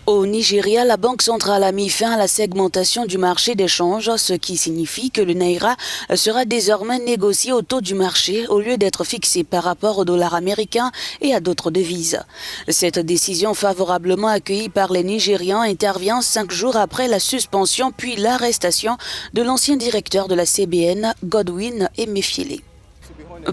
Au Nigeria, la Banque centrale a mis fin à la segmentation du marché d'échange, ce qui signifie que le naira sera désormais négocié au taux du marché au lieu d'être fixé par rapport au dollar américain et à d'autres devises. Cette décision favorablement accueillie par les Nigérians intervient 5 jours après la suspension puis l'arrestation de l'ancien directeur de la CBN, Godwin Emefiele.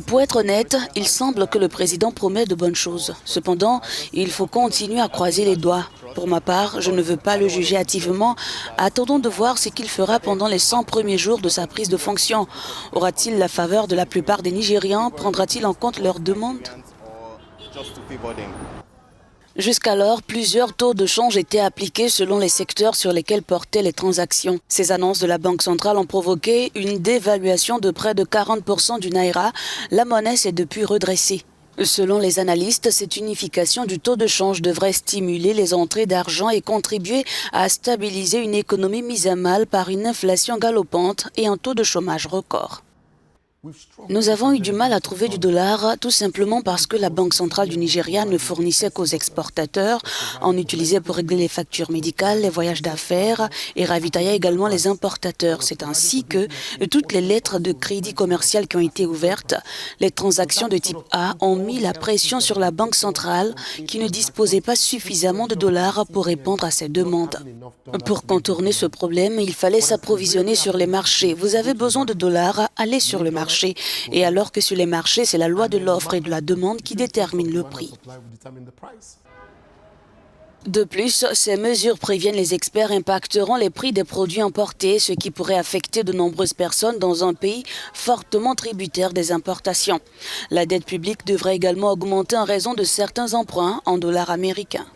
Pour être honnête, il semble que le président promet de bonnes choses. Cependant, il faut continuer à croiser les doigts. Pour ma part, je ne veux pas le juger hâtivement. Attendons de voir ce qu'il fera pendant les 100 premiers jours de sa prise de fonction. Aura-t-il la faveur de la plupart des Nigérians? Prendra-t-il en compte leurs demandes? Jusqu'alors, plusieurs taux de change étaient appliqués selon les secteurs sur lesquels portaient les transactions. Ces annonces de la Banque centrale ont provoqué une dévaluation de près de 40% du naira. La monnaie s'est depuis redressée. Selon les analystes, cette unification du taux de change devrait stimuler les entrées d'argent et contribuer à stabiliser une économie mise à mal par une inflation galopante et un taux de chômage record. Nous avons eu du mal à trouver du dollar, tout simplement parce que la Banque centrale du Nigeria ne fournissait qu'aux exportateurs. On utilisait pour régler les factures médicales, les voyages d'affaires et ravitaillait également les importateurs. C'est ainsi que toutes les lettres de crédit commercial qui ont été ouvertes, les transactions de type A ont mis la pression sur la Banque centrale qui ne disposait pas suffisamment de dollars pour répondre à ces demandes. Pour contourner ce problème, il fallait s'approvisionner sur les marchés. Vous avez besoin de dollars, allez sur le marché. Et alors que sur les marchés, c'est la loi de l'offre et de la demande qui détermine le prix. De plus, ces mesures, préviennent les experts, impacteront les prix des produits importés, ce qui pourrait affecter de nombreuses personnes dans un pays fortement tributaire des importations. La dette publique devrait également augmenter en raison de certains emprunts en dollars américains.